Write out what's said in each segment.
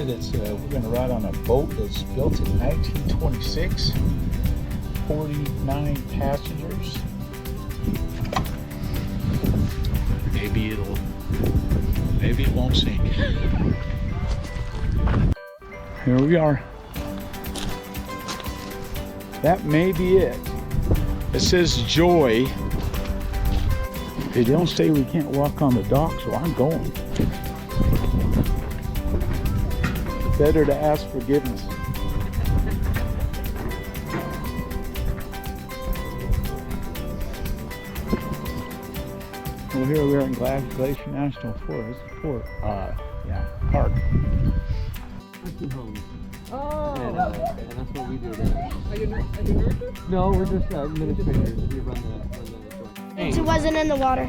here that's we're going to ride on a boat that's built in 1926. 49 passengers. Maybe it won't sink. Here we are. That may be it. It says Joy. They don't say we can't walk on the dock, so I'm going. Better to ask forgiveness. Well, here we are in Glacier National Park. Park. Oh! And that's what we do there. Are you nurses? No, we're just administrators. We run the It wasn't in the water.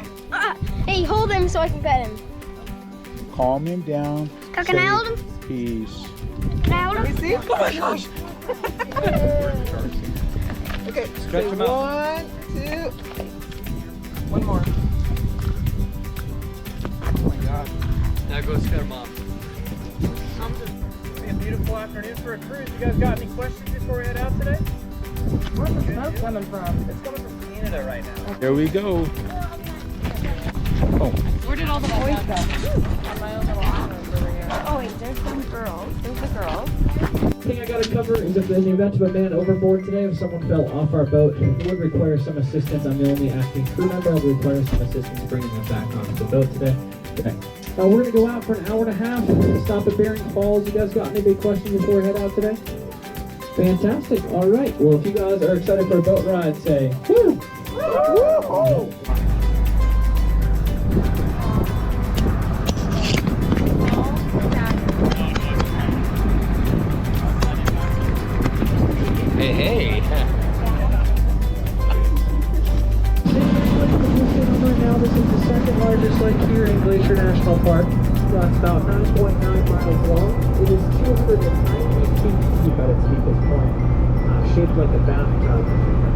Hey, hold him so I can pet him. Calm him down. Can I hold him? Peace. Can I hold him? Let me see. Oh my gosh! Okay, stretch him out. 1, 2. One more. Oh my god. Now go scare mom. It's a beautiful afternoon for a cruise. You guys got any questions before we head out today? Where's the smoke coming from? It's coming from Canada right now. There we go. Oh. Where did all the boys go? On my own little island over here. Oh wait, there's some girls. There's the girls. The thing I got to cover is if in the event of a man overboard today, if someone fell off our boat, it would require some assistance. I'm the only acting crew member. I'll require some assistance bringing them back onto the boat today. Okay. We're going to go out for an hour and a half. Stop at Bering Falls. You guys got any big questions before we head out today? Fantastic. All right. Well, if you guys are excited for a boat ride, say woo! Woo! Hey. Right now, this is the second largest lake here in Glacier National Park. It's about 9.9 miles long. It is 290 feet deep at its deepest point. Shaped like a bathtub.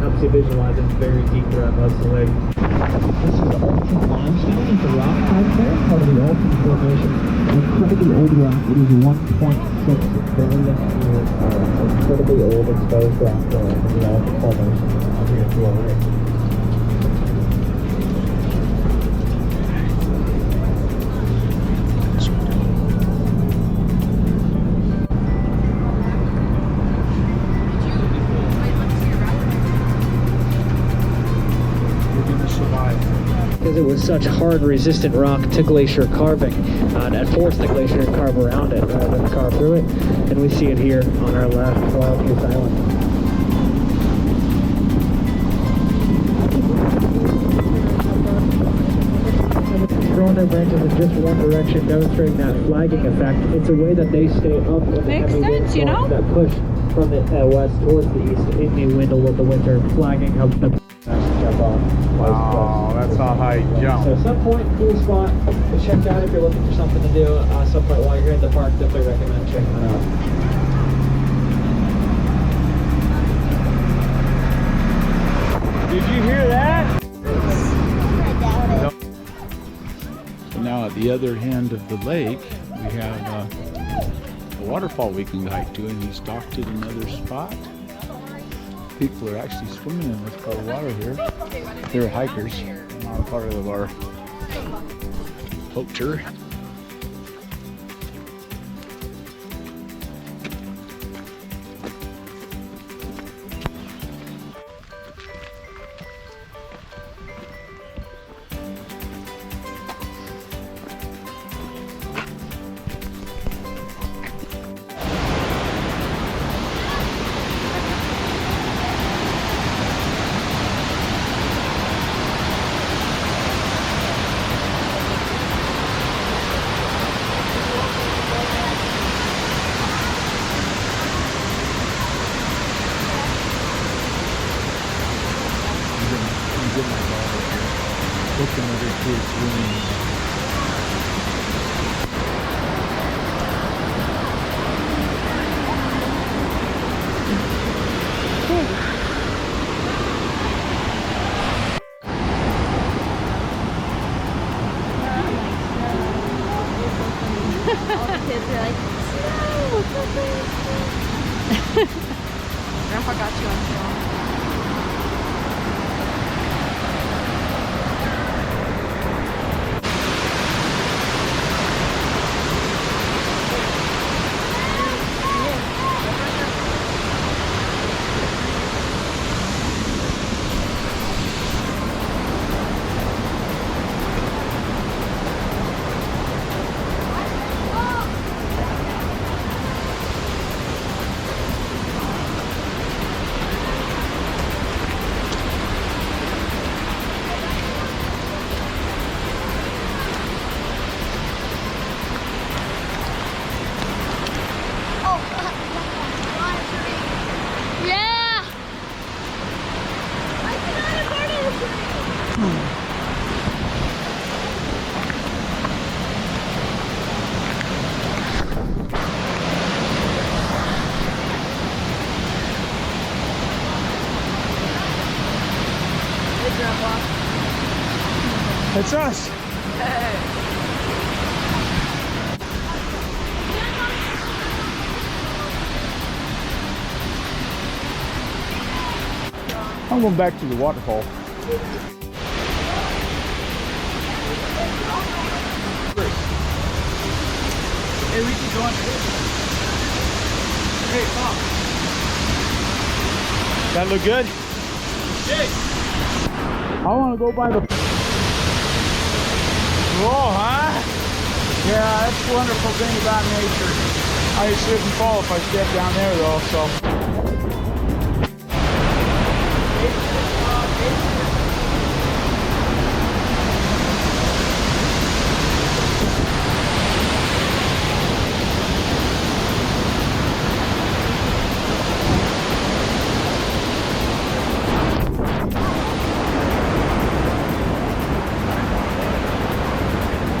Helps you visualize it's very deep throughout most of the lake. This is the Alton limestone. It's a rock type there, part of the Alton Formation. An incredibly old rock. It is 1.6 billion years old. Incredibly old exposed rock there in the Alton Formation out here in the lake. Because it was such hard, resistant rock to glacier carving, and it forced the glacier to carve around it rather than carve through it. And we see it here on our left, Wild Goose Island. Throwing their branches in just one direction, demonstrating that flagging effect. It's a way that they stay up with the heavy winds that push from the west towards the east in the window with the winter. Flagging helps them jump off. Wow, that's a high jump. So at some point, cool spot to check out if you're looking for something to do. Some point while you're here in the park, definitely recommend checking it out. Did you hear that? So now at the other end of the lake, we have a waterfall we can hike to, and he's docked at another spot. People are actually swimming in this cold water here. They're hikers, not part of our boat tour. Looking at her kids swimming. All the kids are like, grandpa got you on film. Yeah! I cannot burn it. It's us. I'm going back to the waterfall. Hey, we can go on this. Hey, Tom. That look good? Hey. I want to go by the... Oh, huh? Yeah, that's the wonderful thing about nature. I shouldn't fall if I step down there though, so...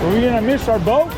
Are we gonna miss our boat?